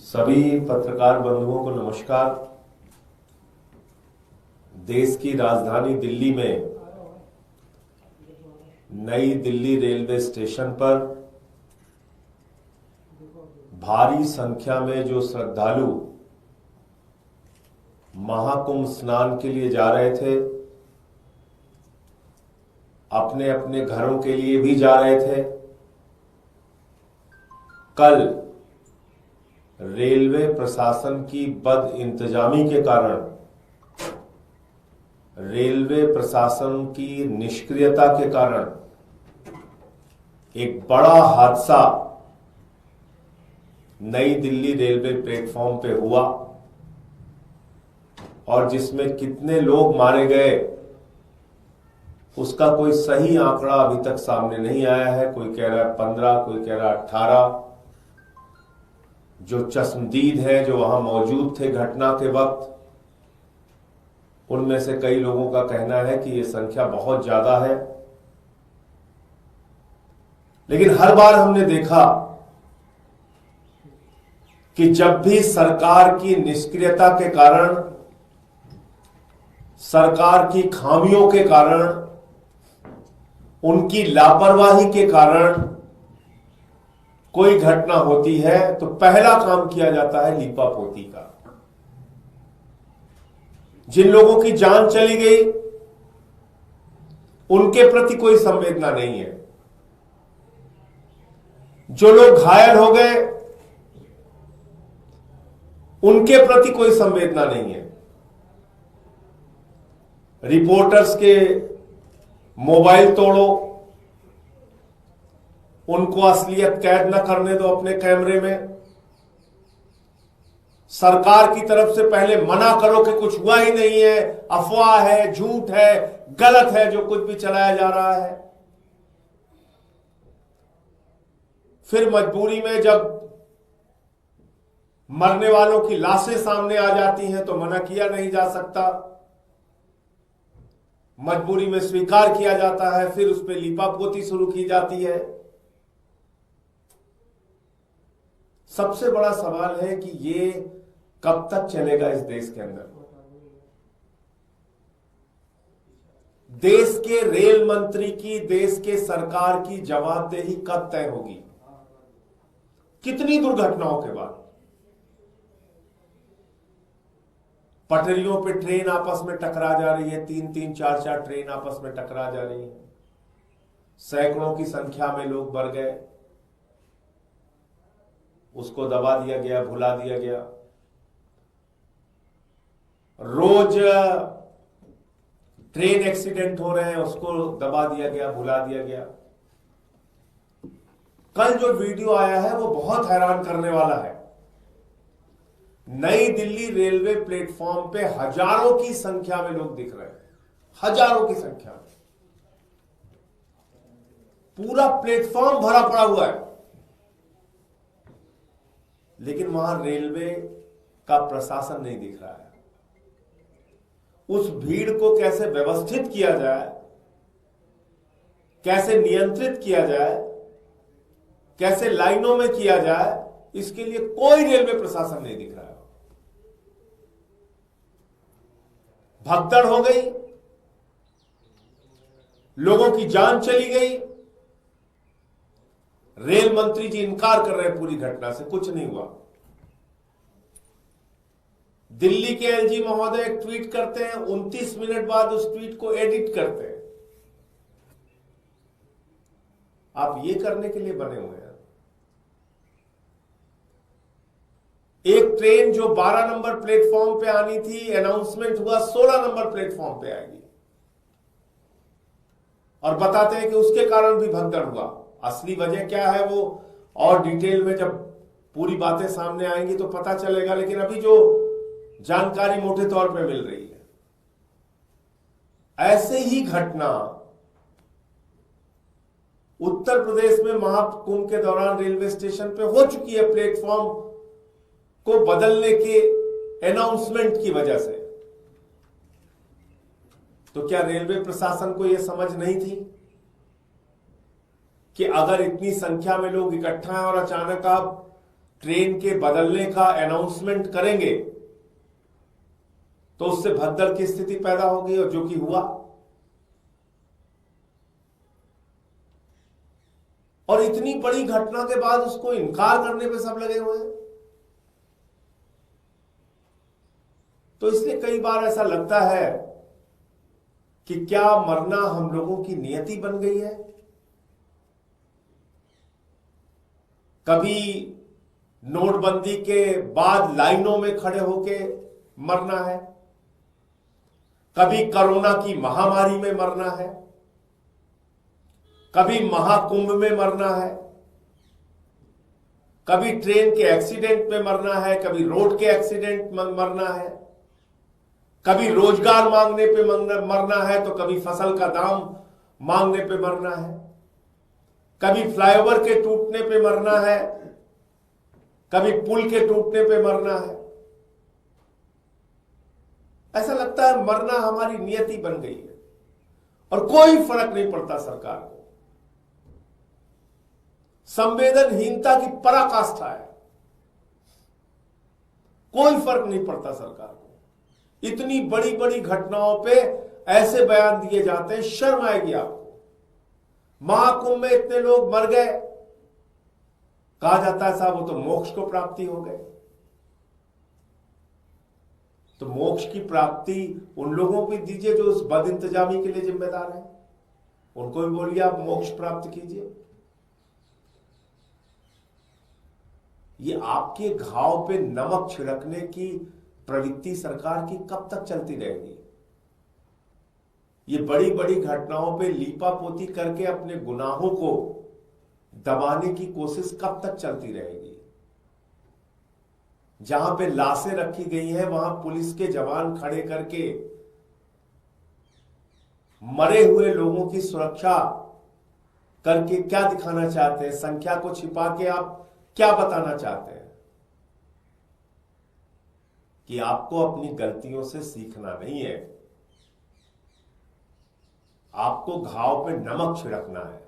सभी पत्रकार बंधुओं को नमस्कार। देश की राजधानी दिल्ली में नई दिल्ली रेलवे स्टेशन पर भारी संख्या में जो श्रद्धालु महाकुंभ स्नान के लिए जा रहे थे, अपने अपने घरों के लिए भी जा रहे थे, कल रेलवे प्रशासन की बदइंतजामी के कारण, रेलवे प्रशासन की निष्क्रियता के कारण एक बड़ा हादसा नई दिल्ली रेलवे प्लेटफॉर्म पे हुआ और जिसमें कितने लोग मारे गए उसका कोई सही आंकड़ा अभी तक सामने नहीं आया है। कोई कह रहा है 15, कोई कह रहा है 18। जो चश्मदीद है, जो वहां मौजूद थे घटना के वक्त, उनमें से कई लोगों का कहना है कि यह संख्या बहुत ज्यादा है। लेकिन हर बार हमने देखा कि जब भी सरकार की निष्क्रियता के कारण, सरकार की खामियों के कारण, उनकी लापरवाही के कारण कोई घटना होती है तो पहला काम किया जाता है लीपापोती का। जिन लोगों की जान चली गई उनके प्रति कोई संवेदना नहीं है। जो लोग घायल हो गए उनके प्रति कोई संवेदना नहीं है। रिपोर्टर्स के मोबाइल तोड़ो, उनको असलियत कैद न करने दो अपने कैमरे में। सरकार की तरफ से पहले मना करो कि कुछ हुआ ही नहीं है, अफवाह है, झूठ है, गलत है जो कुछ भी चलाया जा रहा है। फिर मजबूरी में जब मरने वालों की लाशें सामने आ जाती हैं तो मना किया नहीं जा सकता, मजबूरी में स्वीकार किया जाता है, फिर उस पर लीपापोती शुरू की जाती है। सबसे बड़ा सवाल है कि ये कब तक चलेगा इस देश के अंदर। देश के रेल मंत्री की, देश के सरकार की जवाबदेही कब तय होगी? कितनी दुर्घटनाओं के बाद? पटरियों पे ट्रेन आपस में टकरा जा रही है, 3-3, 4-4 ट्रेन आपस में टकरा जा रही है, सैकड़ों की संख्या में लोग मर गए, उसको दबा दिया गया, भुला दिया गया। रोज ट्रेन एक्सीडेंट हो रहे हैं, उसको दबा दिया गया, भुला दिया गया। कल जो वीडियो आया है वो बहुत हैरान करने वाला है। नई दिल्ली रेलवे प्लेटफॉर्म पे हजारों की संख्या में लोग दिख रहे हैं, हजारों की संख्या में। पूरा प्लेटफॉर्म भरा पड़ा हुआ है, लेकिन वहां रेलवे का प्रशासन नहीं दिख रहा है। उस भीड़ को कैसे व्यवस्थित किया जाए, कैसे नियंत्रित किया जाए, कैसे लाइनों में किया जाए, इसके लिए कोई रेलवे प्रशासन नहीं दिख रहा है। भगदड़ हो गई, लोगों की जान चली गई। रेल मंत्री जी इनकार कर रहे हैं पूरी घटना से, कुछ नहीं हुआ। दिल्ली के एलजी महोदय एक ट्वीट करते हैं, 29 मिनट बाद उस ट्वीट को एडिट करते हैं। आप ये करने के लिए बने हुए हैं। एक ट्रेन जो 12 नंबर प्लेटफॉर्म पे आनी थी, अनाउंसमेंट हुआ 16 नंबर प्लेटफॉर्म पे आएगी, और बताते हैं कि उसके कारण भी भगदड़ हुआ। असली वजह क्या है वो और डिटेल में जब पूरी बातें सामने आएंगी तो पता चलेगा, लेकिन अभी जो जानकारी मोटे तौर पे मिल रही है, ऐसे ही घटना उत्तर प्रदेश में महाकुंभ के दौरान रेलवे स्टेशन पे हो चुकी है, प्लेटफॉर्म को बदलने के अनाउंसमेंट की वजह से। तो क्या रेलवे प्रशासन को यह समझ नहीं थी कि अगर इतनी संख्या में लोग इकट्ठा हैं और अचानक आप ट्रेन के बदलने का अनाउंसमेंट करेंगे तो उससे भगदड़ की स्थिति पैदा होगी, और जो कि हुआ। और इतनी बड़ी घटना के बाद उसको इनकार करने पे सब लगे हुए हैं। तो इसलिए कई बार ऐसा लगता है कि क्या मरना हम लोगों की नियति बन गई है। कभी नोटबंदी के बाद लाइनों में खड़े होके मरना है, कभी कोरोना की महामारी में मरना है, कभी महाकुंभ में मरना है, कभी ट्रेन के एक्सीडेंट में मरना है, कभी रोड के एक्सीडेंट में मरना है, कभी रोजगार मांगने पे मरना है, तो कभी फसल का दाम मांगने पे मरना है, कभी फ्लाईओवर के टूटने पे मरना है, कभी पुल के टूटने पे मरना है। ऐसा लगता है मरना हमारी नियति बन गई है और कोई फर्क नहीं पड़ता सरकार को। संवेदनहीनता की पराकाष्ठा है, कोई फर्क नहीं पड़ता सरकार को। इतनी बड़ी बड़ी घटनाओं पे ऐसे बयान दिए जाते हैं, शर्म आएगी आपको। महाकुंभ में इतने लोग मर गए, कहा जाता है साहब वो तो मोक्ष को प्राप्ति हो गए। तो मोक्ष की प्राप्ति उन लोगों को दीजिए जो उस बद इंतजामी के लिए जिम्मेदार है, उनको भी बोलिए आप मोक्ष प्राप्त कीजिए। ये आपके घाव पे नमक छिड़कने की प्रवृत्ति सरकार की कब तक चलती रहेगी। ये बड़ी बड़ी घटनाओं पे लीपापोती करके अपने गुनाहों को दबाने की कोशिश कब तक चलती रहेगी। जहां पे लाशें रखी गई हैं वहां पुलिस के जवान खड़े करके मरे हुए लोगों की सुरक्षा करके क्या दिखाना चाहते हैं, संख्या को छिपा के आप क्या बताना चाहते हैं कि आपको अपनी गलतियों से सीखना नहीं है, आपको घाव पे नमक छिड़कना है।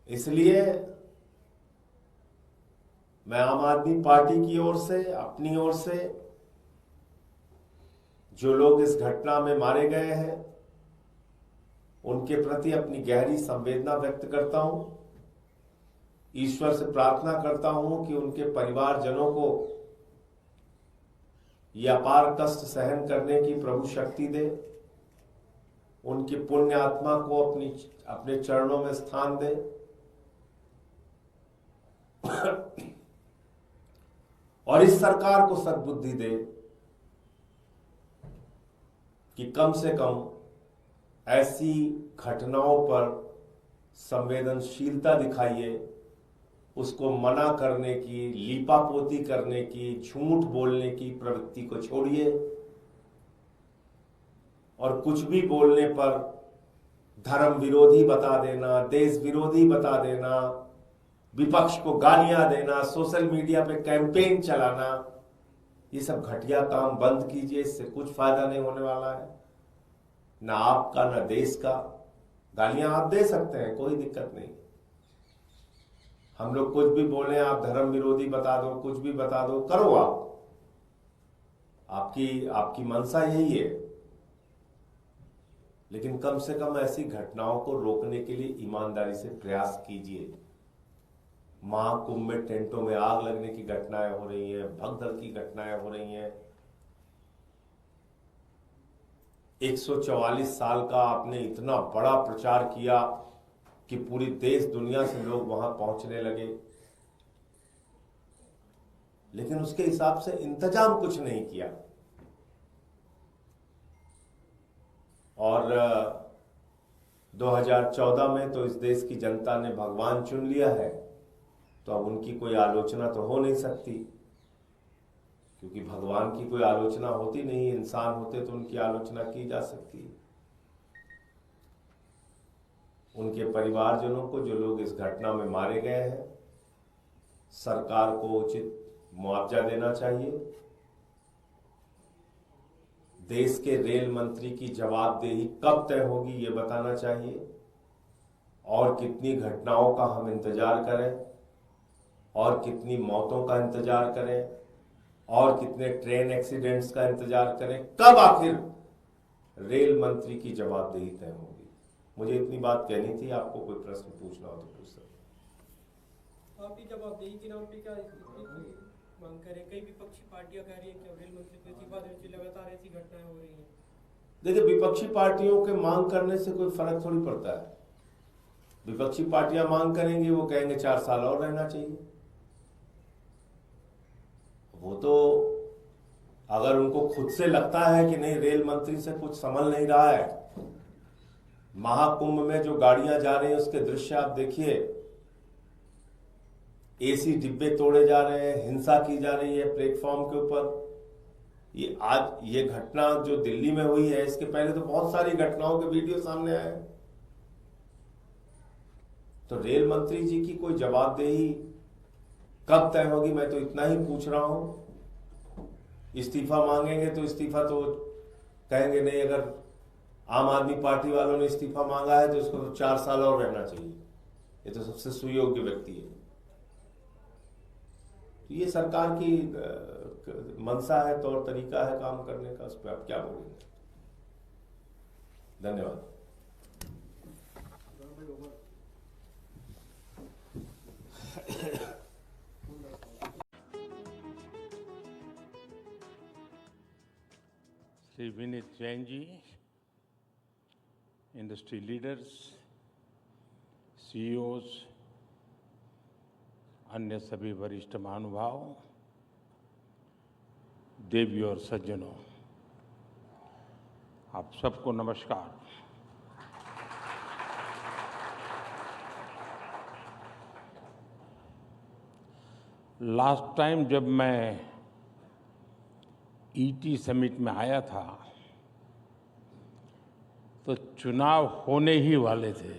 इसलिए मैं आम आदमी पार्टी की ओर से, अपनी ओर से, जो लोग इस घटना में मारे गए हैं उनके प्रति अपनी गहरी संवेदना व्यक्त करता हूं। ईश्वर से प्रार्थना करता हूं कि उनके परिवारजनों को यह अपार कष्ट सहन करने की प्रभु शक्ति दे, उनकी पुण्य आत्मा को अपने चरणों में स्थान दे। और इस सरकार को सद्बुद्धि दे कि कम से कम ऐसी घटनाओं पर संवेदनशीलता दिखाइए, उसको मना करने की, लीपापोती करने की, झूठ बोलने की प्रवृत्ति को छोड़िए और कुछ भी बोलने पर धर्म विरोधी बता देना, देश विरोधी बता देना, विपक्ष को गालियां देना, सोशल मीडिया पे कैंपेन चलाना, ये सब घटिया काम बंद कीजिए। इससे कुछ फायदा नहीं होने वाला है, ना आपका ना देश का। गालियां आप दे सकते हैं, कोई दिक्कत नहीं। हम लोग कुछ भी बोले, आप धर्म विरोधी बता दो, कुछ भी बता दो, करो आपकी मंशा यही है। लेकिन कम से कम ऐसी घटनाओं को रोकने के लिए ईमानदारी से प्रयास कीजिए। महाकुंभ में टेंटों में आग लगने की घटनाएं हो रही हैं, भगदड़ की घटनाएं हो रही हैं। 144 साल का आपने इतना बड़ा प्रचार किया कि पूरी देश दुनिया से लोग वहां पहुंचने लगे, लेकिन उसके हिसाब से इंतजाम कुछ नहीं किया। और 2014 में तो इस देश की जनता ने भगवान चुन लिया है, तो अब उनकी कोई आलोचना तो हो नहीं सकती, क्योंकि भगवान की कोई आलोचना होती नहीं। इंसान होते तो उनकी आलोचना की जा सकती है। उनके परिवारजनों को, जो लोग इस घटना में मारे गए हैं, सरकार को उचित मुआवजा देना चाहिए। देश के रेल मंत्री की जवाबदेही कब तय होगी ये बताना चाहिए, और कितनी घटनाओं का हम इंतजार करें, और कितनी मौतों का इंतजार करें, और कितने ट्रेन एक्सीडेंट्स का इंतजार करें, कब आखिर रेल मंत्री की जवाबदेही तय होगी। मुझे इतनी बात कहनी थी। आपको कोई प्रश्न पूछना हो तो पूछ सकते। आपकी जवाबदेही के नाम पे क्या मांग करें? कई विपक्षी पार्टियां कह रही हैं कि रेल मंत्री को इस्तीफा देने से लगातार ऐसी घटनाएं हो रही हैं। देखिए, विपक्षी पार्टियों के मांग करने से कोई फर्क थोड़ी पड़ता है। विपक्षी पार्टियां मांग करेंगी, वो कहेंगे 4 साल और रहना चाहिए। वो तो अगर उनको खुद से लगता है कि नहीं, रेल मंत्री से कुछ संभल नहीं रहा है, महाकुंभ में जो गाड़ियां जा रही हैं उसके दृश्य आप देखिए, एसी डिब्बे तोड़े जा रहे हैं, हिंसा की जा रही है प्लेटफॉर्म के ऊपर। ये आज ये घटना जो दिल्ली में हुई है, इसके पहले तो बहुत सारी घटनाओं के वीडियो सामने आए। तो रेल मंत्री जी की कोई जवाबदेही कब तय होगी, मैं तो इतना ही पूछ रहा हूं। इस्तीफा मांगेंगे तो इस्तीफा तो कहेंगे नहीं, अगर आम आदमी पार्टी वालों ने इस्तीफा मांगा है तो उसको तो 4 साल और रहना चाहिए। ये तो सबसे सुयोग्य व्यक्ति है। तो ये सरकार की मंशा है, तौर तरीका है काम करने का, उस पर आप क्या बोलेंगे। धन्यवाद। Shri Vineet Jain ji, industry leaders, CEOs, अन्य सभी वरिष्ठ महानुभाव, देवी और सज्जनों, आप सबको नमस्कार। लास्ट टाइम जब मैं ईटी समिट में आया था तो चुनाव होने ही वाले थे,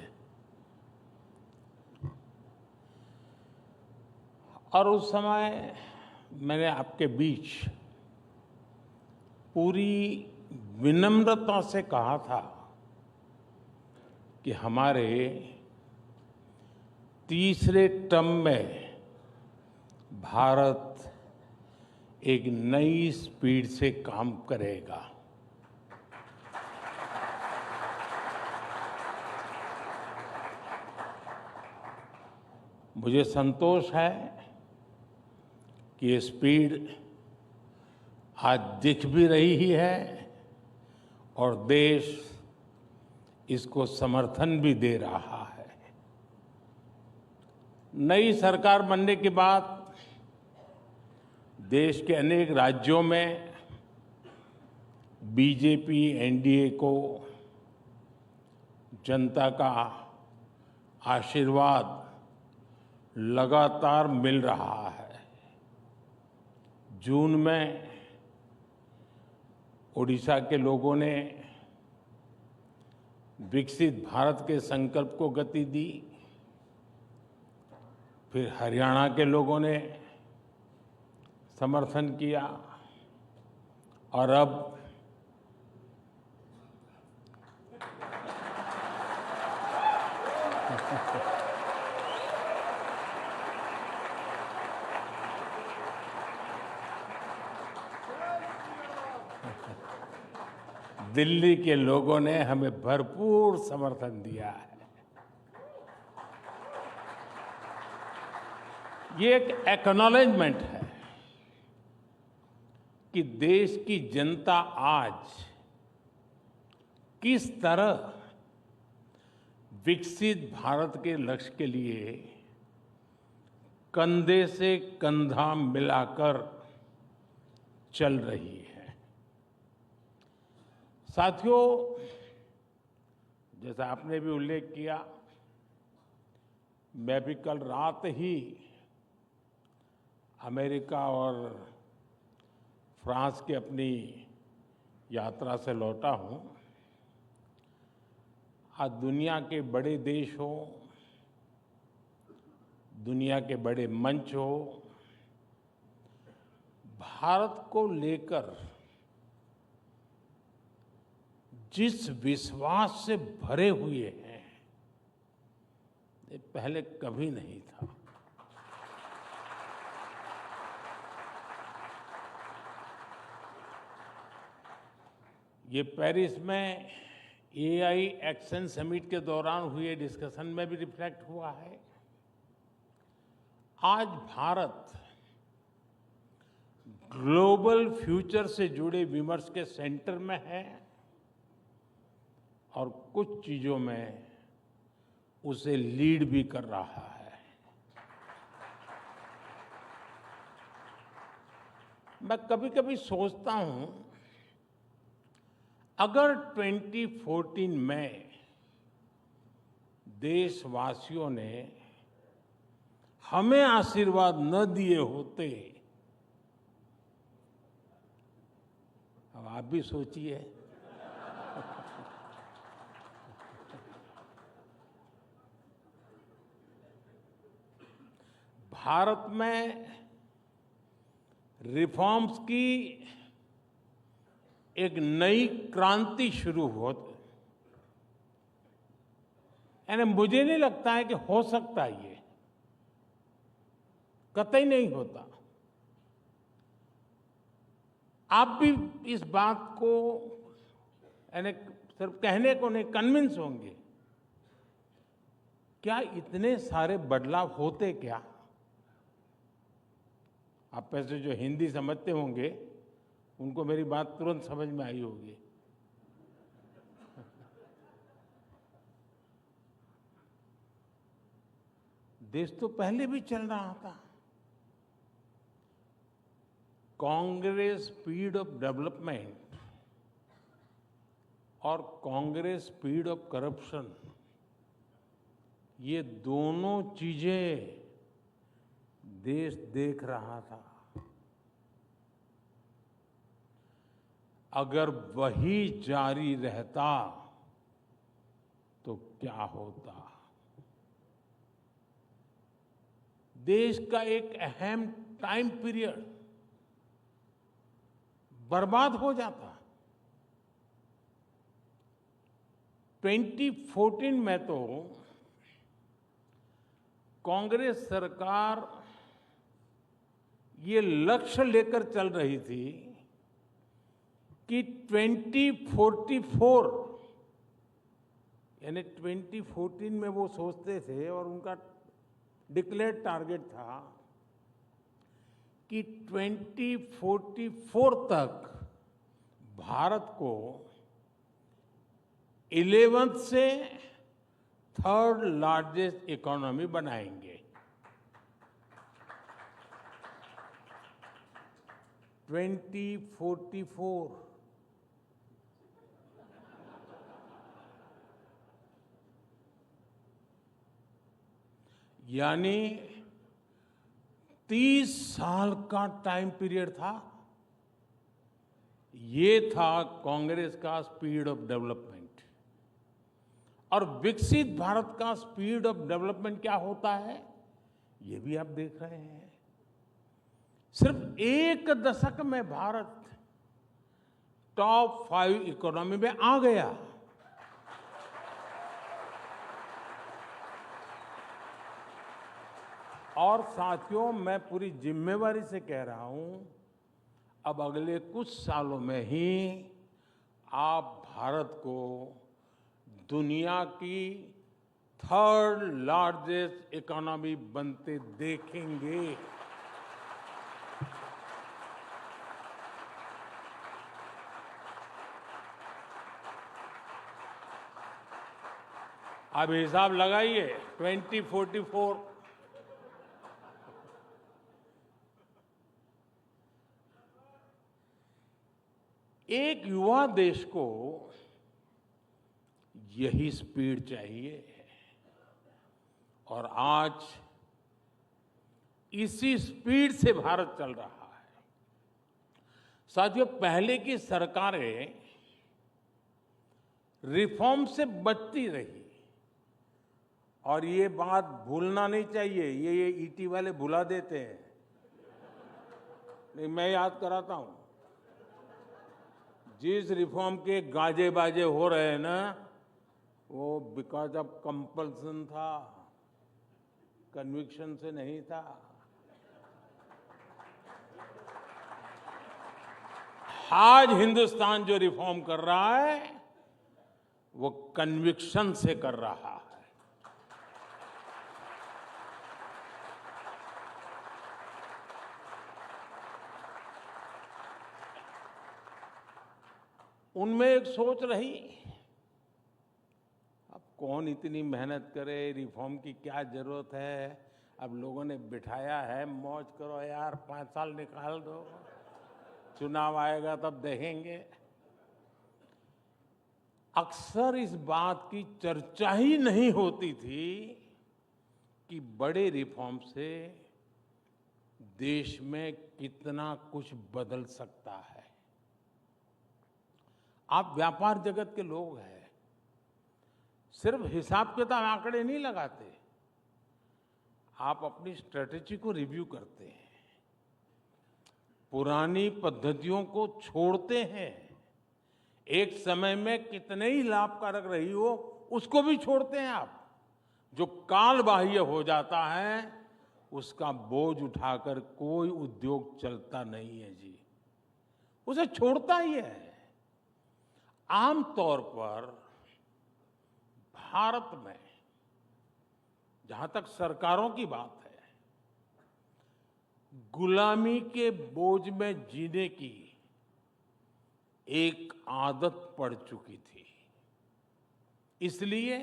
और उस समय मैंने आपके बीच पूरी विनम्रता से कहा था कि हमारे तीसरे टर्म में भारत एक नई स्पीड से काम करेगा। मुझे संतोष है कि ये स्पीड आज दिख भी रही ही है और देश इसको समर्थन भी दे रहा है। नई सरकार बनने के बाद देश के अनेक राज्यों में बीजेपी एनडीए को जनता का आशीर्वाद लगातार मिल रहा है। जून में ओडिशा के लोगों ने विकसित भारत के संकल्प को गति दी, फिर हरियाणा के लोगों ने समर्थन किया, और अब दिल्ली के लोगों ने हमें भरपूर समर्थन दिया है। ये एक एक्नॉलेजमेंट है कि देश की जनता आज किस तरह विकसित भारत के लक्ष्य के लिए कंधे से कंधा मिलाकर चल रही है। साथियों, जैसा आपने भी उल्लेख किया, मैं भी कल रात ही अमेरिका और फ्रांस की अपनी यात्रा से लौटा हूं। आज दुनिया के बड़े देश हो, दुनिया के बड़े मंच हो, भारत को लेकर जिस विश्वास से भरे हुए हैं, ये पहले कभी नहीं था। ये पेरिस में एआई एक्शन समिट के दौरान हुए डिस्कशन में भी रिफ्लेक्ट हुआ है। आज भारत ग्लोबल फ्यूचर से जुड़े विमर्श के सेंटर में है और कुछ चीजों में उसे लीड भी कर रहा है। मैं कभी-कभी सोचता हूं, अगर 2014 में देशवासियों ने हमें आशीर्वाद न दिए होते, अब आप भी सोचिए, भारत में रिफॉर्म्स की एक नई क्रांति शुरू हो, यानी मुझे नहीं लगता है कि हो सकता है, ये कतई नहीं होता। आप भी इस बात को यानी सिर्फ कहने को नहीं, कन्विंस होंगे। क्या इतने सारे बदलाव होते क्या? आप पैसे जो हिंदी समझते होंगे उनको मेरी बात तुरंत समझ में आई होगी। देश तो पहले भी चल रहा था। कांग्रेस स्पीड ऑफ डेवलपमेंट और कांग्रेस स्पीड ऑफ करप्शन, ये दोनों चीजें देश देख रहा था। अगर वही जारी रहता तो क्या होता? देश का एक अहम टाइम पीरियड बर्बाद हो जाता। 2014 में तो कांग्रेस सरकार ये लक्ष्य लेकर चल रही थी कि 2044, यानी 2014 में वो सोचते थे और उनका डिक्लेयर्ड टारगेट था कि 2044 तक भारत को 11th से 3rd लार्जेस्ट इकोनॉमी बनाएंगे। 2044, यानी 30 साल का टाइम पीरियड था। ये था कांग्रेस का स्पीड ऑफ डेवलपमेंट। और विकसित भारत का स्पीड ऑफ डेवलपमेंट क्या होता है, ये भी आप देख रहे हैं। सिर्फ एक दशक में भारत टॉप 5 इकोनॉमी में आ गया। और साथियों, मैं पूरी जिम्मेवारी से कह रहा हूं, अब अगले कुछ सालों में ही आप भारत को दुनिया की 3rd लार्जेस्ट इकोनॉमी बनते देखेंगे। अब हिसाब लगाइए, 2044, एक युवा देश को यही स्पीड चाहिए और आज इसी स्पीड से भारत चल रहा है। साथियों, पहले की सरकारें रिफॉर्म से बचती रही और ये बात भूलना नहीं चाहिए, ये ईटी वाले भुला देते हैं। नहीं, मैं याद कराता हूं, जिस रिफॉर्म के गाजे बाजे हो रहे हैं ना, वो बिकॉज ऑफ कंपल्सन था, कन्विक्शन से नहीं था। आज हिंदुस्तान जो रिफॉर्म कर रहा है वो कन्विक्शन से कर रहा है। उनमें एक सोच रही, अब कौन इतनी मेहनत करे, रिफॉर्म की क्या जरूरत है, अब लोगों ने बिठाया है, मौज करो यार, 5 साल निकाल दो, चुनाव आएगा तब देखेंगे। अक्सर इस बात की चर्चा ही नहीं होती थी कि बड़े रिफॉर्म से देश में कितना कुछ बदल सकता है। आप व्यापार जगत के लोग हैं, सिर्फ हिसाब किताब आंकड़े नहीं लगाते, आप अपनी स्ट्रेटेजी को रिव्यू करते हैं, पुरानी पद्धतियों को छोड़ते हैं, एक समय में कितने ही लाभकारक रही हो उसको भी छोड़ते हैं आप। जो काल बाह्य हो जाता है उसका बोझ उठाकर कोई उद्योग चलता नहीं है जी, उसे छोड़ता ही है। आमतौर पर भारत में जहां तक सरकारों की बात है, गुलामी के बोझ में जीने की एक आदत पड़ चुकी थी। इसलिए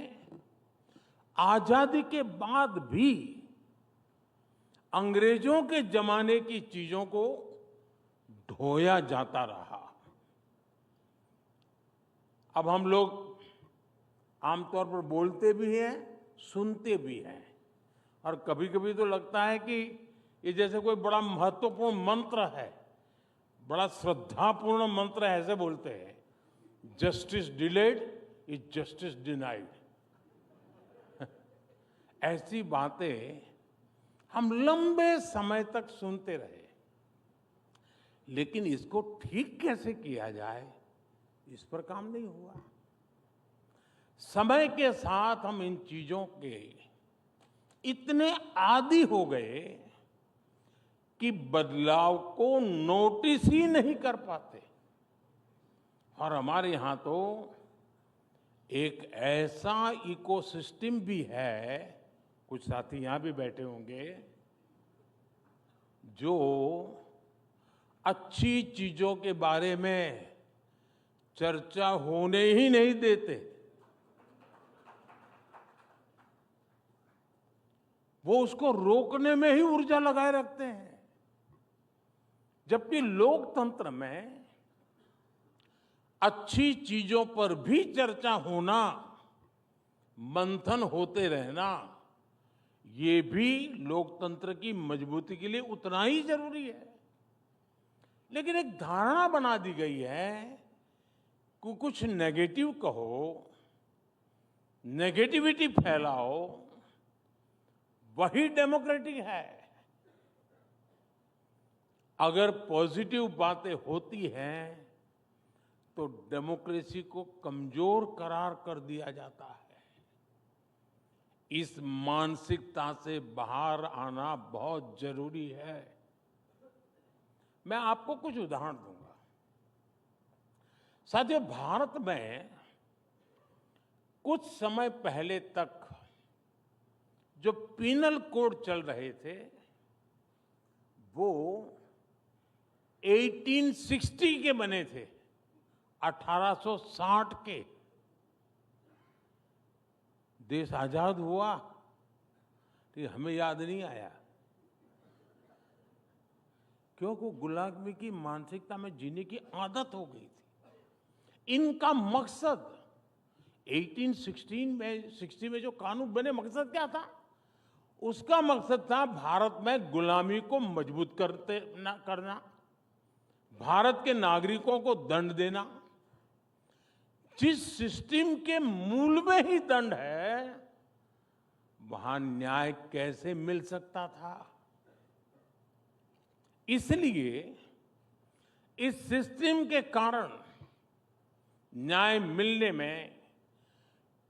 आजादी के बाद भी अंग्रेजों के जमाने की चीजों को ढोया जाता रहा। अब हम लोग आमतौर पर बोलते भी हैं, सुनते भी हैं, और कभी कभी तो लगता है कि ये जैसे कोई बड़ा महत्वपूर्ण मंत्र है, बड़ा श्रद्धापूर्ण मंत्र है, ऐसे बोलते हैं, justice delayed is justice denied. ऐसी बातें हम लंबे समय तक सुनते रहे, लेकिन इसको ठीक कैसे किया जाए, इस पर काम नहीं हुआ। समय के साथ हम इन चीजों के इतने आदी हो गए कि बदलाव को नोटिस ही नहीं कर पाते। और हमारे यहां तो एक ऐसा इकोसिस्टम भी है, कुछ साथी यहां भी बैठे होंगे, जो अच्छी चीजों के बारे में चर्चा होने ही नहीं देते। वो उसको रोकने में ही ऊर्जा लगाए रखते हैं, जबकि लोकतंत्र में अच्छी चीजों पर भी चर्चा होना, मंथन होते रहना, ये भी लोकतंत्र की मजबूती के लिए उतना ही जरूरी है। लेकिन एक धारणा बना दी गई है कि कुछ नेगेटिव कहो, नेगेटिविटी फैलाओ, वही डेमोक्रेटिक है। अगर पॉजिटिव बातें होती हैं तो डेमोक्रेसी को कमजोर करार कर दिया जाता है। इस मानसिकता से बाहर आना बहुत जरूरी है। मैं आपको कुछ उदाहरण दूंगा। साथियों, भारत में कुछ समय पहले तक जो पीनल कोड चल रहे थे वो 1860 के बने थे, 1860 के। देश आजाद हुआ तो हमें याद नहीं आया, क्योंकि गुलामी की मानसिकता में जीने की आदत हो गई थी। इनका मकसद 1860 में जो कानून बने, मकसद क्या था? उसका मकसद था भारत में गुलामी को मजबूत करना, भारत के नागरिकों को दंड देना। जिस सिस्टम के मूल में ही दंड है, वहां न्याय कैसे मिल सकता था? इसलिए इस सिस्टम के कारण न्याय मिलने में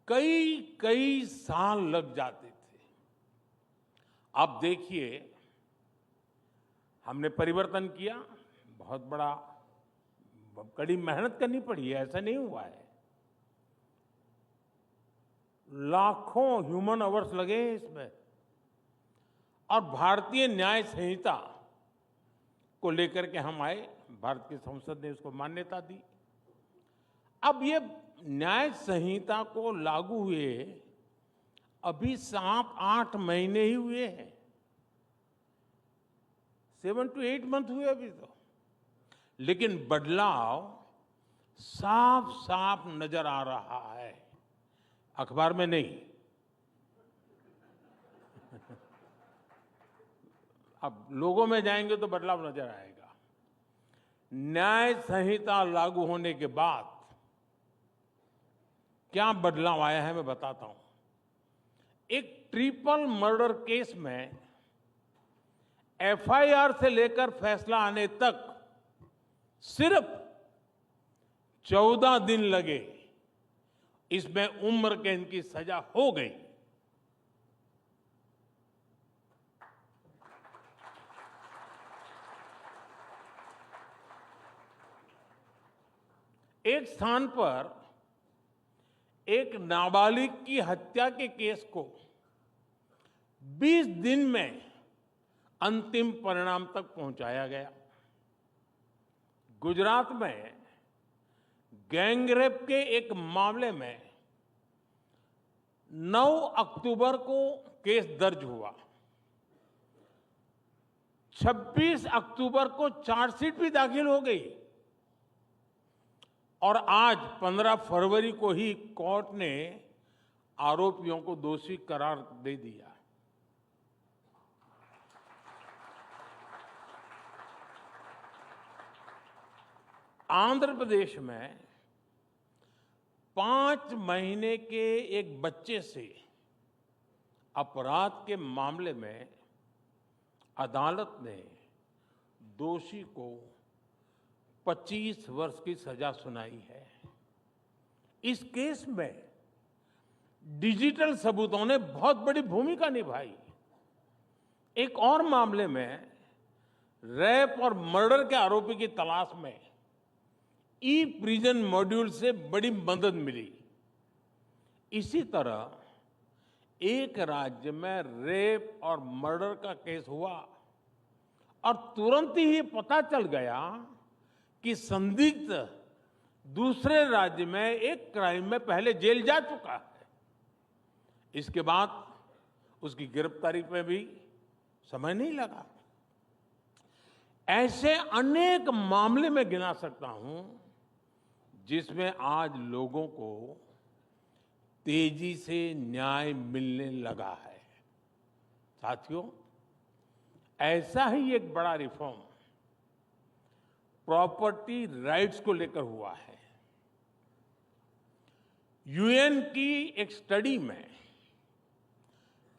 कई कई साल लग जाते थे। अब देखिए, हमने परिवर्तन किया, बहुत बड़ा कड़ी मेहनत करनी पड़ी है, ऐसा नहीं हुआ है। लाखों ह्यूमन आवर्स लगे हैं इसमें, और भारतीय न्याय संहिता को लेकर के हम आए, भारत की संसद ने उसको मान्यता दी। अब ये न्याय संहिता को लागू हुए अभी 7-8 महीने ही हुए हैं, 7 to 8 मंथ हुए अभी तो, लेकिन बदलाव साफ साफ नजर आ रहा है, अखबार में नहीं। अब लोगों में जाएंगे तो बदलाव नजर आएगा। न्याय संहिता लागू होने के बाद क्या बदलाव आया है मैं बताता हूं। एक ट्रिपल मर्डर केस में एफआईआर से लेकर फैसला आने तक सिर्फ 14 दिन लगे, इसमें उम्र कैद की सजा हो गई। एक स्थान पर एक नाबालिग की हत्या के केस को 20 दिन में अंतिम परिणाम तक पहुंचाया गया। गुजरात में गैंगरेप के एक मामले में 9 अक्टूबर को केस दर्ज हुआ। 26 अक्टूबर को चार्जशीट भी दाखिल हो गई, और आज 15 फरवरी को ही कोर्ट ने आरोपियों को दोषी करार दे दिया। आंध्र प्रदेश में 5 महीने के एक बच्चे से अपराध के मामले में अदालत ने दोषी को 25 वर्ष की सजा सुनाई है। इस केस में डिजिटल सबूतों ने बहुत बड़ी भूमिका निभाई। एक और मामले में रेप और मर्डर के आरोपी की तलाश में ई प्रिजन मॉड्यूल से बड़ी मदद मिली। इसी तरह एक राज्य में रेप और मर्डर का केस हुआ और तुरंत ही पता चल गया कि संदिग्ध दूसरे राज्य में एक क्राइम में पहले जेल जा चुका है। इसके बाद उसकी गिरफ्तारी पे भी समय नहीं लगा। ऐसे अनेक मामले में गिना सकता हूं जिसमें आज लोगों को तेजी से न्याय मिलने लगा है। साथियों, ऐसा ही एक बड़ा रिफॉर्म प्रॉपर्टी राइट्स को लेकर हुआ है। यूएन की एक स्टडी में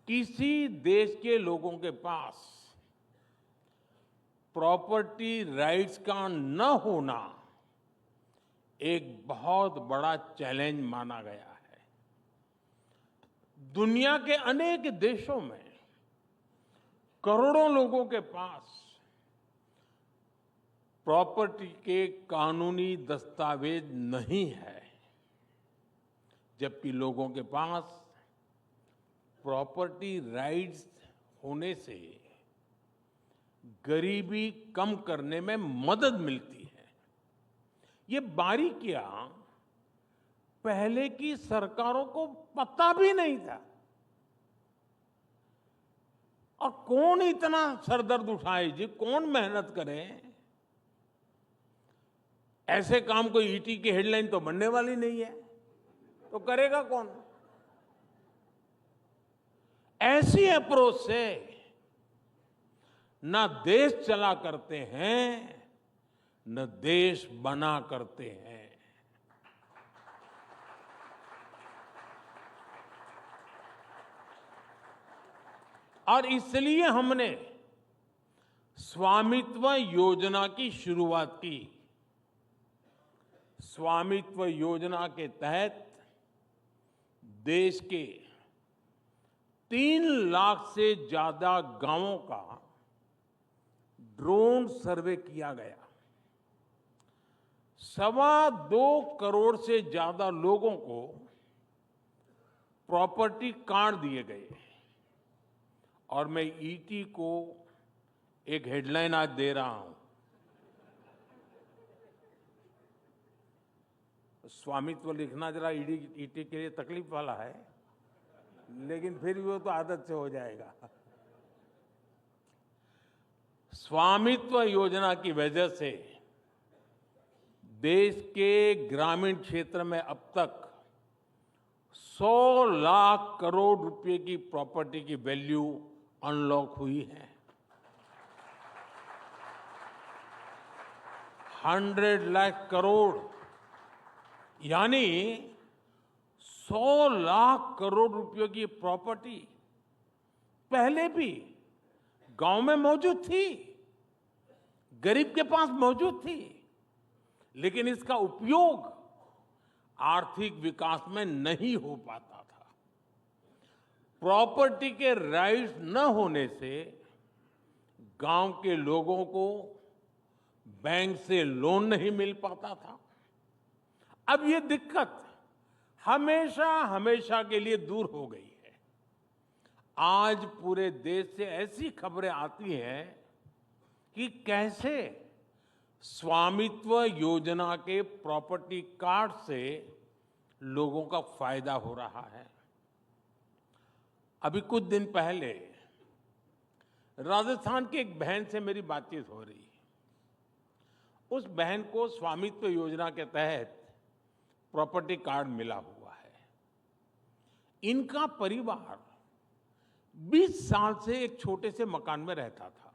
किसी देश के लोगों के पास प्रॉपर्टी राइट्स का न होना एक बहुत बड़ा चैलेंज माना गया है। दुनिया के अनेक देशों में करोड़ों लोगों के पास प्रॉपर्टी के कानूनी दस्तावेज नहीं है, जबकि लोगों के पास प्रॉपर्टी राइट्स होने से गरीबी कम करने में मदद मिलती है। ये बारीकियां पहले की सरकारों को पता भी नहीं था, और कौन इतना सरदर्द उठाए जी, कौन मेहनत करे। ऐसे काम कोई ईटी की हेडलाइन तो बनने वाली नहीं है, तो करेगा कौन। ऐसी अप्रोच से न देश चला करते हैं न देश बना करते हैं। और इसलिए हमने स्वामित्व योजना की शुरुआत की। स्वामित्व योजना के तहत देश के 3 लाख से ज्यादा गांवों का ड्रोन सर्वे किया गया। 2.25 करोड़ से ज्यादा लोगों को प्रॉपर्टी कार्ड दिए गए। और मैं ईटी को एक हेडलाइन आज दे रहा हूं। स्वामित्व लिखना जरा ईटी के लिए तकलीफ वाला है, लेकिन फिर भी वो तो आदत से हो जाएगा। स्वामित्व योजना की वजह से देश के ग्रामीण क्षेत्र में अब तक 100 लाख करोड़ रुपए की प्रॉपर्टी की वैल्यू अनलॉक हुई है। 100 लाख करोड़ यानी 100 लाख करोड़ रुपयों की प्रॉपर्टी पहले भी गांव में मौजूद थी, गरीब के पास मौजूद थी, लेकिन इसका उपयोग आर्थिक विकास में नहीं हो पाता था। प्रॉपर्टी के राइट्स न होने से गांव के लोगों को बैंक से लोन नहीं मिल पाता था। अब ये दिक्कत हमेशा हमेशा के लिए दूर हो गई है। आज पूरे देश से ऐसी खबरें आती हैं कि कैसे स्वामित्व योजना के प्रॉपर्टी कार्ड से लोगों का फायदा हो रहा है। अभी कुछ दिन पहले राजस्थान की एक बहन से मेरी बातचीत हो रही है। उस बहन को स्वामित्व योजना के तहत प्रॉपर्टी कार्ड मिला हुआ है। इनका परिवार 20 साल से एक छोटे से मकान में रहता था।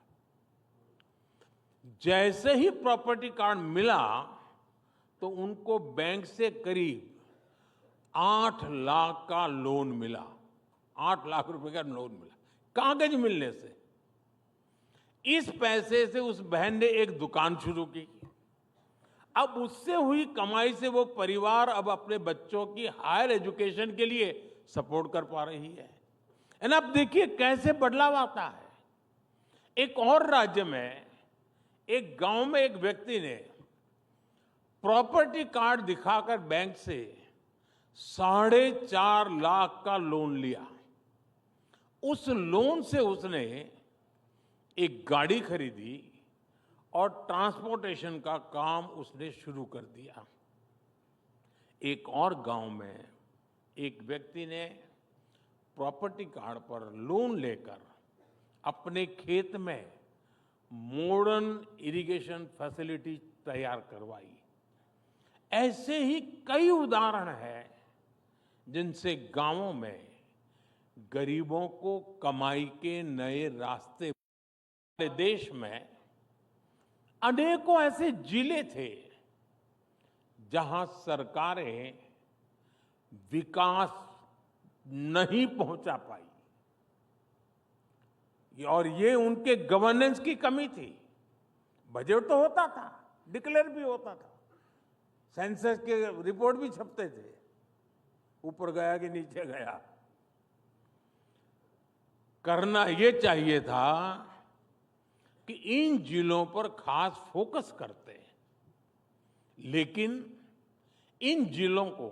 जैसे ही प्रॉपर्टी कार्ड मिला तो उनको बैंक से करीब 8 लाख का लोन मिला। 8 लाख रुपए का लोन मिला कागज मिलने से। इस पैसे से उस बहन ने एक दुकान शुरू की। अब उससे हुई कमाई से वो परिवार अब अपने बच्चों की हायर एजुकेशन के लिए सपोर्ट कर पा रही है। एंड अब देखिए कैसे बदलाव आता है। एक और राज्य में एक गांव में एक व्यक्ति ने प्रॉपर्टी कार्ड दिखाकर बैंक से 4.5 लाख का लोन लिया। उस लोन से उसने एक गाड़ी खरीदी और ट्रांसपोर्टेशन का काम उसने शुरू कर दिया। एक और गांव में एक व्यक्ति ने प्रॉपर्टी कार्ड पर लोन लेकर अपने खेत में मॉडर्न इरिगेशन फैसिलिटी तैयार करवाई। ऐसे ही कई उदाहरण हैं जिनसे गांवों में गरीबों को कमाई के नए रास्ते। देश में अनेकों ऐसे जिले थे जहां सरकारें विकास नहीं पहुंचा पाई और ये उनके गवर्नेंस की कमी थी। बजट तो होता था, डिक्लेयर भी होता था, सेंसस के रिपोर्ट भी छपते थे, ऊपर गया कि नीचे गया। करना ये चाहिए था कि इन जिलों पर खास फोकस करते, लेकिन इन जिलों को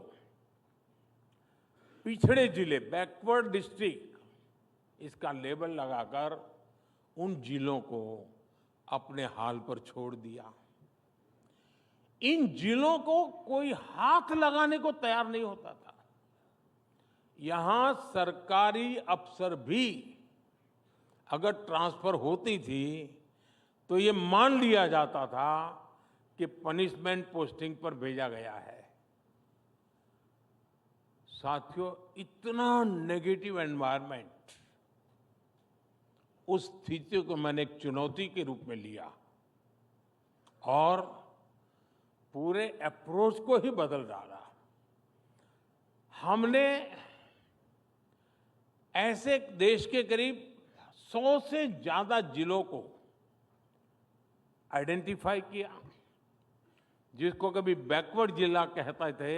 पिछड़े जिले, बैकवर्ड डिस्ट्रिक्ट, इसका लेबल लगाकर उन जिलों को अपने हाल पर छोड़ दिया। इन जिलों को कोई हाथ लगाने को तैयार नहीं होता था। यहां सरकारी अफसर भी अगर ट्रांसफर होती थी तो ये मान लिया जाता था कि पनिशमेंट पोस्टिंग पर भेजा गया है। साथियों, इतना नेगेटिव एनवायरनमेंट, उस स्थिति को मैंने एक चुनौती के रूप में लिया और पूरे अप्रोच को ही बदल डाला। हमने ऐसे देश के करीब 100 से ज्यादा जिलों को आइडेंटिफाई किया जिसको कभी बैकवर्ड जिला कहते थे,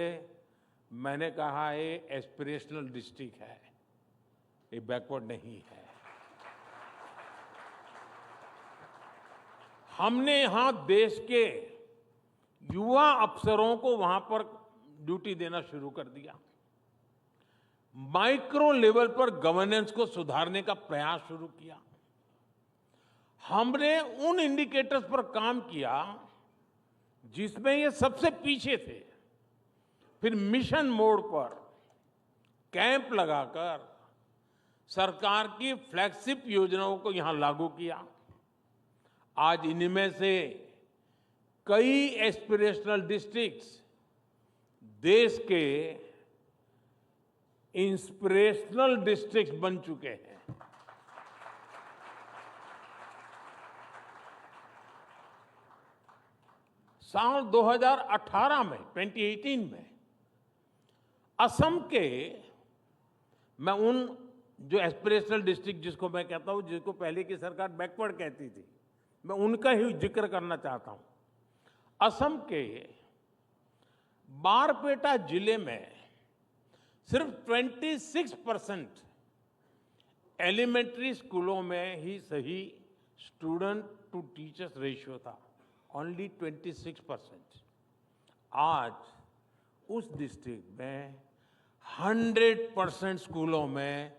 मैंने कहा ये एस्पिरेशनल डिस्ट्रिक्ट है, ये बैकवर्ड नहीं है। हमने यहां देश के युवा अफसरों को वहां पर ड्यूटी देना शुरू कर दिया। माइक्रो लेवल पर गवर्नेंस को सुधारने का प्रयास शुरू किया। हमने उन इंडिकेटर्स पर काम किया जिसमें ये सबसे पीछे थे। फिर मिशन मोड पर कैंप लगाकर सरकार की फ्लैगशिप योजनाओं को यहां लागू किया। आज इनमें से कई एस्पिरेशनल डिस्ट्रिक्ट्स देश के इंस्पिरेशनल डिस्ट्रिक्ट्स बन चुके हैं। साल 2018 में 2018 में असम के, मैं उन जो एस्पिरेशनल डिस्ट्रिक्ट जिसको मैं कहता हूं, जिसको पहले की सरकार बैकवर्ड कहती थी, मैं उनका ही जिक्र करना चाहता हूं। असम के बारपेटा जिले में सिर्फ 26% एलिमेंट्री स्कूलों में ही सही स्टूडेंट टू टीचर्स रेशियो था, ओनली 26%। आज उस डिस्ट्रिक्ट में 100% स्कूलों में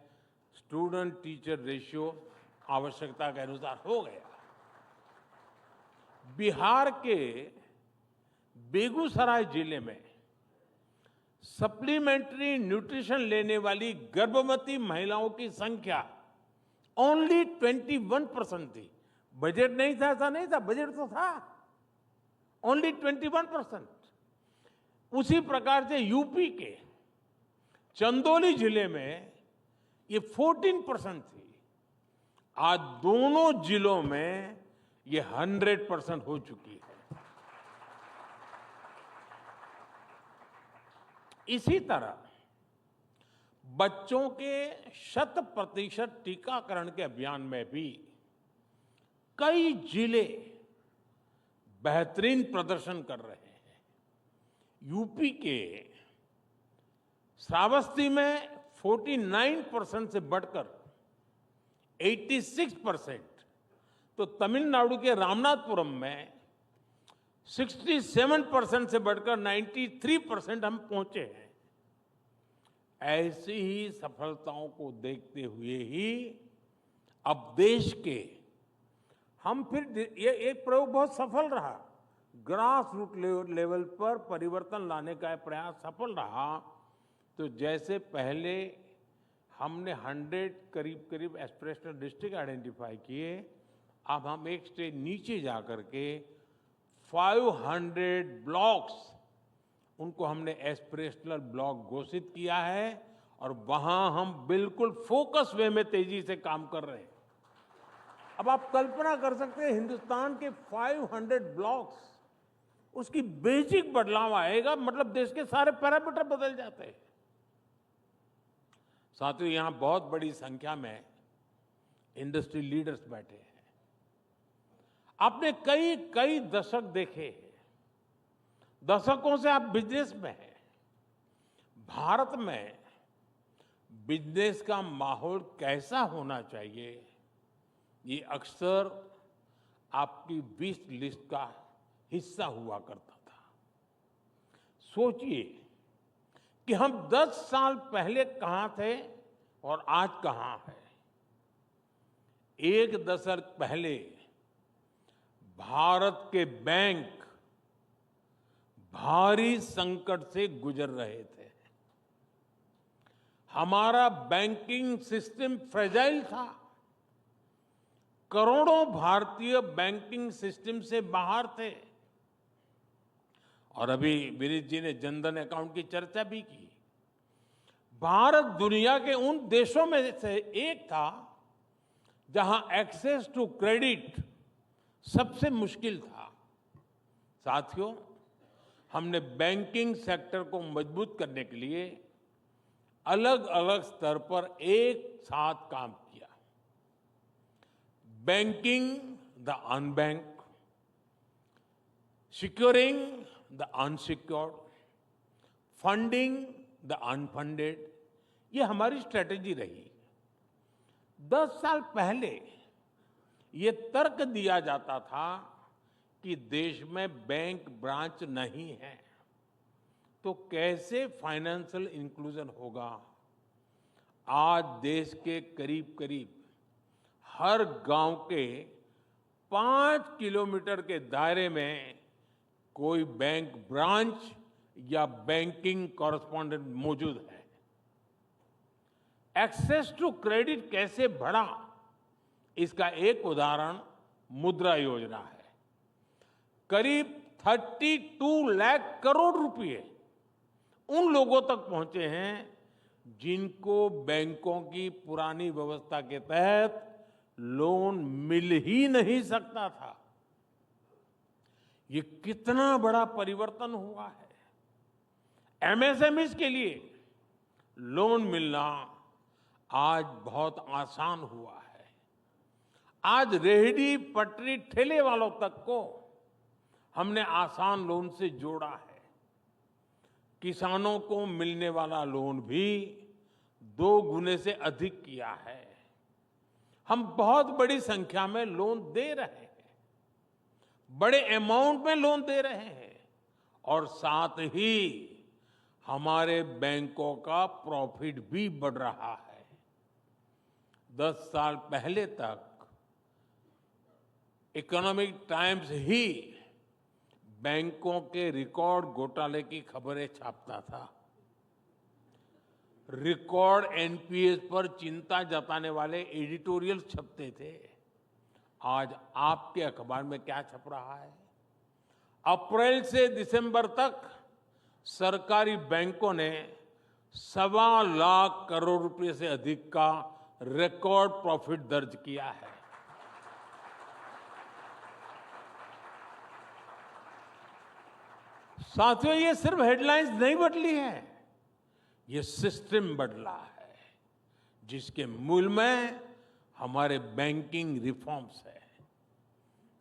स्टूडेंट टीचर रेशियो आवश्यकता के अनुसार हो गया। बिहार के बेगूसराय जिले में सप्लीमेंट्री न्यूट्रिशन लेने वाली गर्भवती महिलाओं की संख्या ओनली 21% थी। बजट नहीं था, ऐसा नहीं था, बजट तो था, ओनली 21%। उसी प्रकार से यूपी के चंदौली जिले में ये 14% थी। आज दोनों जिलों में ये 100% हो चुकी है। इसी तरह बच्चों के 100% टीकाकरण के अभियान में भी कई जिले बेहतरीन प्रदर्शन कर रहे हैं। यूपी के श्रावस्ती में 49% से बढ़कर 86%, तो तमिलनाडु के रामनाथपुरम में 67% से बढ़कर 93% हम पहुंचे हैं। ऐसी ही सफलताओं को देखते हुए ही अब देश के हम फिर ये एक प्रयोग बहुत सफल रहा, ग्रास रूट लेवल पर परिवर्तन लाने का प्रयास सफल रहा। तो जैसे पहले हमने 100 करीब एस्पिरेशनल डिस्ट्रिक्ट आइडेंटिफाई किए, अब हम एक स्टेज नीचे जाकर के 500 ब्लॉक्स, उनको हमने एस्पिरेशनल ब्लॉक घोषित किया है और वहां हम बिल्कुल फोकस वे में तेजी से काम कर रहे हैं। अब आप कल्पना कर सकते हैं, हिंदुस्तान के 500 ब्लॉक्स, उसकी बेसिक बदलाव आएगा, मतलब देश के सारे पैरामीटर बदल जाते हैं। साथियों, यहां बहुत बड़ी संख्या में इंडस्ट्री लीडर्स बैठे हैं। आपने कई दशक देखे हैं, दशकों से आप बिजनेस में हैं। भारत में बिजनेस का माहौल कैसा होना चाहिए, ये अक्सर आपकी विश लिस्ट का हिस्सा हुआ करता था। सोचिए कि हम 10 साल पहले कहां थे और आज कहां हैं। एक दशक पहले भारत के बैंक भारी संकट से गुजर रहे थे। हमारा बैंकिंग सिस्टम फ्रेजाइल था। करोड़ों भारतीय बैंकिंग सिस्टम से बाहर थे। और अभी विनीत जी ने जनधन अकाउंट की चर्चा भी की। भारत दुनिया के उन देशों में से एक था जहां एक्सेस टू क्रेडिट सबसे मुश्किल था। साथियों, हमने बैंकिंग सेक्टर को मजबूत करने के लिए अलग अलग स्तर पर एक साथ काम किया। Banking the unbanked, securing the unsecured, funding the unfunded, ये हमारी स्ट्रेटेजी रही। 10 साल पहले ये तर्क दिया जाता था कि देश में बैंक ब्रांच नहीं है तो कैसे फाइनेंशियल इंक्लूजन होगा। आज देश के करीब करीब हर गांव के 5 किलोमीटर के दायरे में कोई बैंक ब्रांच या बैंकिंग कॉरेस्पॉन्डेंट मौजूद है। एक्सेस टू क्रेडिट कैसे बढ़ा, इसका एक उदाहरण मुद्रा योजना है। करीब 32 लाख करोड़ रुपए उन लोगों तक पहुंचे हैं जिनको बैंकों की पुरानी व्यवस्था के तहत लोन मिल ही नहीं सकता था। ये कितना बड़ा परिवर्तन हुआ है। एमएसएमईज के लिए लोन मिलना आज बहुत आसान हुआ है। आज रेहड़ी पटरी ठेले वालों तक को हमने आसान लोन से जोड़ा है। किसानों को मिलने वाला लोन भी 2 गुने से अधिक किया है। हम बहुत बड़ी संख्या में लोन दे रहे हैं, बड़े अमाउंट में लोन दे रहे हैं और साथ ही हमारे बैंकों का प्रॉफिट भी बढ़ रहा है। 10 साल पहले तक इकोनॉमिक टाइम्स ही बैंकों के रिकॉर्ड घोटाले की खबरें छापता था। रिकॉर्ड एनपीएस पर चिंता जताने वाले एडिटोरियल छपते थे। आज आपके अखबार में क्या छप रहा है? अप्रैल से दिसंबर तक सरकारी बैंकों ने 1.25 लाख करोड़ रुपए से अधिक का रिकॉर्ड प्रॉफिट दर्ज किया है। साथियों, ये सिर्फ हेडलाइंस नहीं बदली है, ये सिस्टम बदला है जिसके मूल में हमारे बैंकिंग रिफॉर्म्स है।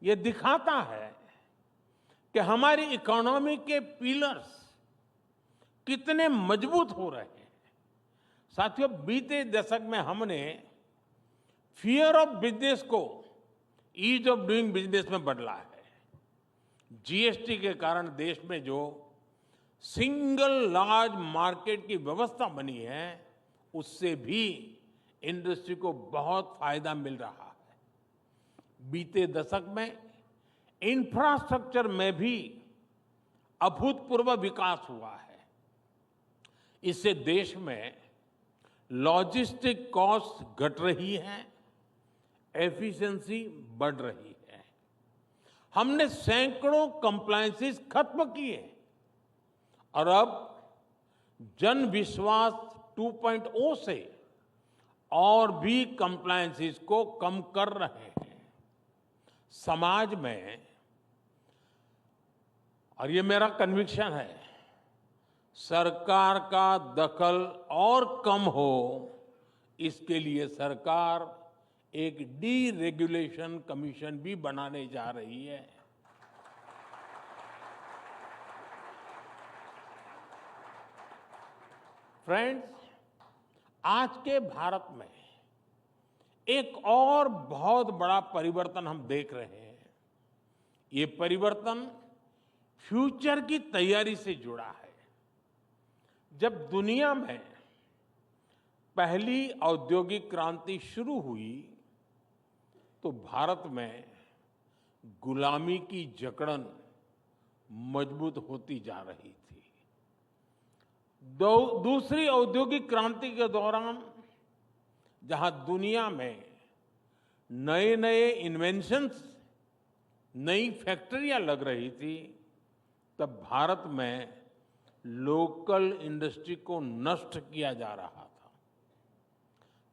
ये दिखाता है कि हमारी इकोनॉमी के पिलर्स कितने मजबूत हो रहे हैं। साथियों, बीते दशक में हमने फियर ऑफ बिजनेस को ईज ऑफ डूइंग बिजनेस में बदला है। जीएसटी के कारण देश में जो सिंगल लार्ज मार्केट की व्यवस्था बनी है, उससे भी इंडस्ट्री को बहुत फायदा मिल रहा है। बीते दशक में इंफ्रास्ट्रक्चर में भी अभूतपूर्व विकास हुआ है। इससे देश में लॉजिस्टिक कॉस्ट घट रही है, एफिशिएंसी बढ़ रही है। हमने सैकड़ों कंप्लायंसेस खत्म किए और अब जन विश्वास 2.0 से और भी कंप्लायंसेस को कम कर रहे हैं। समाज में, और ये मेरा कन्विक्शन है, सरकार का दखल और कम हो, इसके लिए सरकार एक डीरेगुलेशन कमीशन भी बनाने जा रही है। फ्रेंड्स, आज के भारत में एक और बहुत बड़ा परिवर्तन हम देख रहे हैं। ये परिवर्तन फ्यूचर की तैयारी से जुड़ा है। जब दुनिया में पहली औद्योगिक क्रांति शुरू हुई तो भारत में गुलामी की जकड़न मजबूत होती जा रही थी। दूसरी औद्योगिक क्रांति के दौरान जहां दुनिया में नए नए इन्वेंशंस, नई फैक्ट्रियां लग रही थी, तब भारत में लोकल इंडस्ट्री को नष्ट किया जा रहा था।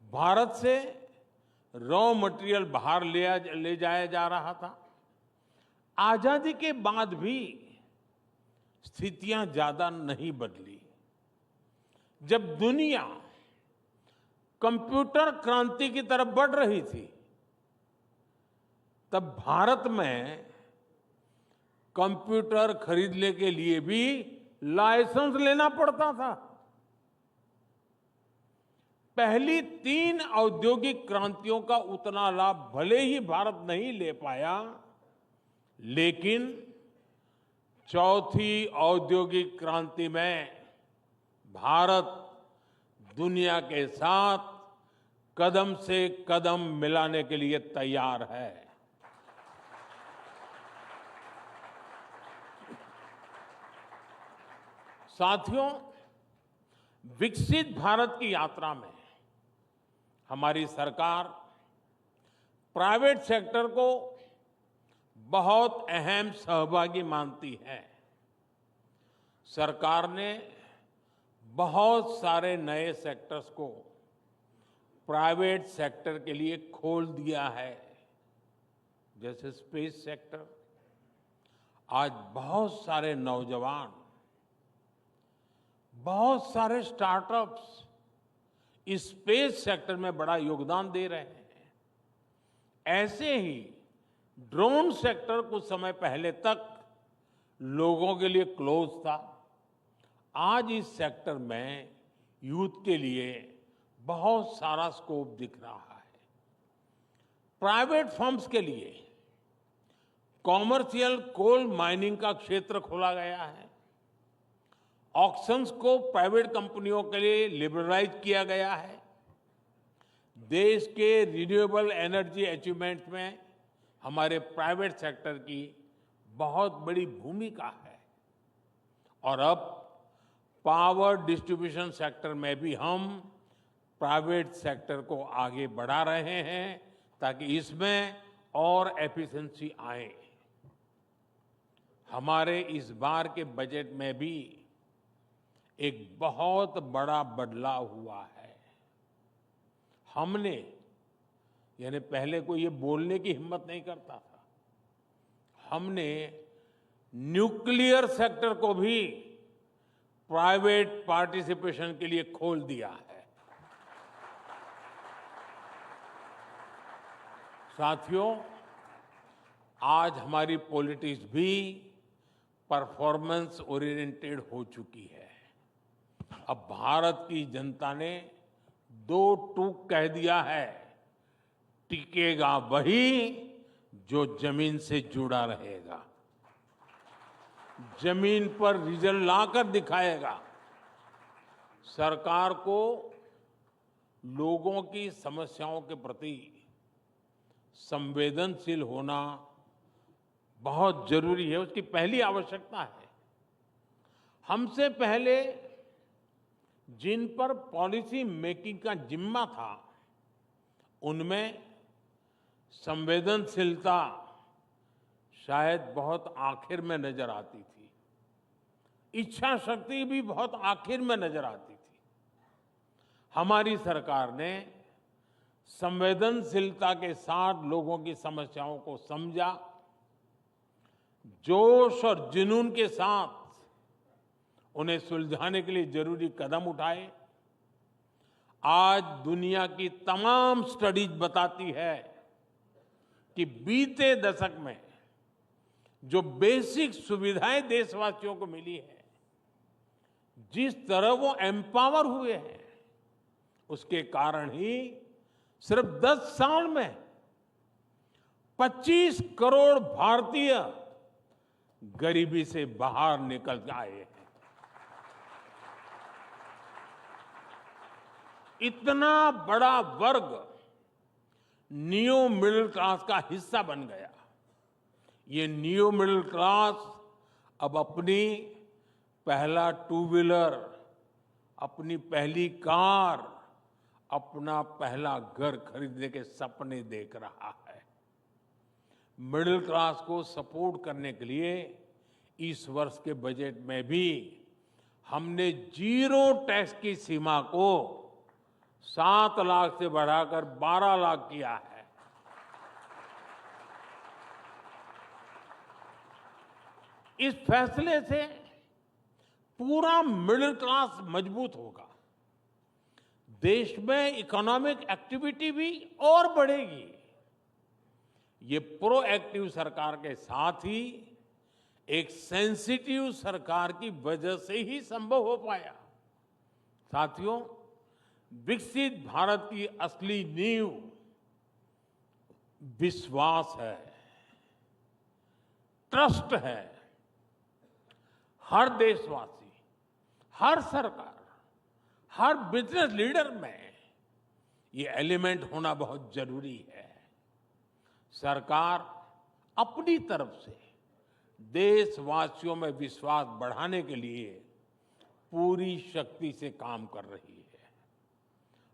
भारत से रॉ मटेरियल बाहर ले जाया जा रहा था। आजादी के बाद भी स्थितियां ज्यादा नहीं बदली। जब दुनिया कंप्यूटर क्रांति की तरफ बढ़ रही थी, तब भारत में कंप्यूटर खरीदने के लिए भी लाइसेंस लेना पड़ता था। पहली 3 औद्योगिक क्रांतियों का उतना लाभ भले ही भारत नहीं ले पाया, लेकिन चौथी औद्योगिक क्रांति में भारत दुनिया के साथ कदम से कदम मिलाने के लिए तैयार है। साथियों, विकसित भारत की यात्रा में हमारी सरकार प्राइवेट सेक्टर को बहुत अहम सहभागी मानती है। सरकार ने बहुत सारे नए सेक्टर्स को प्राइवेट सेक्टर के लिए खोल दिया है, जैसे स्पेस सेक्टर। आज बहुत सारे नौजवान, बहुत सारे स्टार्टअप्स इस स्पेस सेक्टर में बड़ा योगदान दे रहे हैं। ऐसे ही ड्रोन सेक्टर कुछ समय पहले तक लोगों के लिए क्लोज था। आज इस सेक्टर में यूथ के लिए बहुत सारा स्कोप दिख रहा है। प्राइवेट फर्म्स के लिए कॉमर्शियल कोल माइनिंग का क्षेत्र खोला गया है। ऑक्शंस को प्राइवेट कंपनियों के लिए लिबरलाइज किया गया है। देश के रिन्यूएबल एनर्जी अचीवमेंट में हमारे प्राइवेट सेक्टर की बहुत बड़ी भूमिका है। और अब पावर डिस्ट्रीब्यूशन सेक्टर में भी हम प्राइवेट सेक्टर को आगे बढ़ा रहे हैं ताकि इसमें और एफिशिएंसी आए। हमारे इस बार के बजट में भी एक बहुत बड़ा बदलाव हुआ है। हमने, यानी पहले कोई ये बोलने की हिम्मत नहीं करता था, हमने न्यूक्लियर सेक्टर को भी प्राइवेट पार्टिसिपेशन के लिए खोल दिया है। साथियों, आज हमारी पॉलिटिक्स भी परफॉर्मेंस ओरिएंटेड हो चुकी है। अब भारत की जनता ने 2 टूक कह दिया है, टिकेगा वही जो जमीन से जुड़ा रहेगा, जमीन पर रिजल्ट लाकर दिखाएगा। सरकार को लोगों की समस्याओं के प्रति संवेदनशील होना बहुत जरूरी है, उसकी पहली आवश्यकता है। हमसे पहले जिन पर पॉलिसी मेकिंग का जिम्मा था, उनमें संवेदनशीलता शायद बहुत आखिर में नजर आती थी, इच्छा शक्ति भी बहुत आखिर में नजर आती थी। हमारी सरकार ने संवेदनशीलता के साथ लोगों की समस्याओं को समझा, जोश और जुनून के साथ उन्हें सुलझाने के लिए जरूरी कदम उठाए। आज दुनिया की तमाम स्टडीज बताती है कि बीते दशक में जो बेसिक सुविधाएं देशवासियों को मिली है, जिस तरह वो एम्पावर हुए हैं, उसके कारण ही सिर्फ 10 साल में 25 करोड़ भारतीय गरीबी से बाहर निकल आए हैं। इतना बड़ा वर्ग नियो मिडिल क्लास का हिस्सा बन गया। ये नियो मिडिल क्लास अब अपनी पहला 2 व्हीलर, अपनी पहली कार, अपना पहला घर खरीदने के सपने देख रहा है। मिडिल क्लास को सपोर्ट करने के लिए इस वर्ष के बजट में भी हमने 0 टैक्स की सीमा को 7 लाख से बढ़ाकर 12 लाख किया है। इस फैसले से पूरा मिडिल क्लास मजबूत होगा, देश में इकोनॉमिक एक्टिविटी भी और बढ़ेगी। ये प्रोएक्टिव सरकार के साथ ही एक सेंसिटिव सरकार की वजह से ही संभव हो पाया। साथियों, विकसित भारत की असली नींव विश्वास है, ट्रस्ट है। हर देशवासी, हर सरकार, हर बिजनेस लीडर में ये एलिमेंट होना बहुत जरूरी है। सरकार अपनी तरफ से देशवासियों में विश्वास बढ़ाने के लिए पूरी शक्ति से काम कर रही है।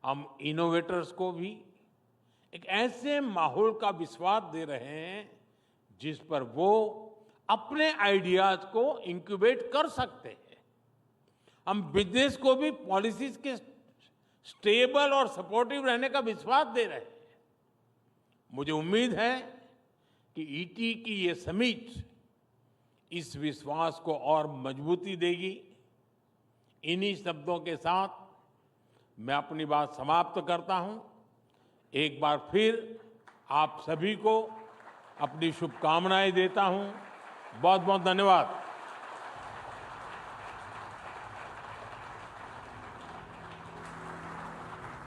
हम इनोवेटर्स को भी एक ऐसे माहौल का विश्वास दे रहे हैं जिस पर वो अपने आइडियाज को इंक्यूबेट कर सकते हैं। हम बिजनेस को भी पॉलिसीज के स्टेबल और सपोर्टिव रहने का विश्वास दे रहे हैं। मुझे उम्मीद है कि ईटी की ये समिट इस विश्वास को और मजबूती देगी। इन्हीं शब्दों के साथ मैं अपनी बात समाप्त करता हूं। एक बार फिर आप सभी को अपनी शुभकामनाएं देता हूं। बहुत बहुत धन्यवाद।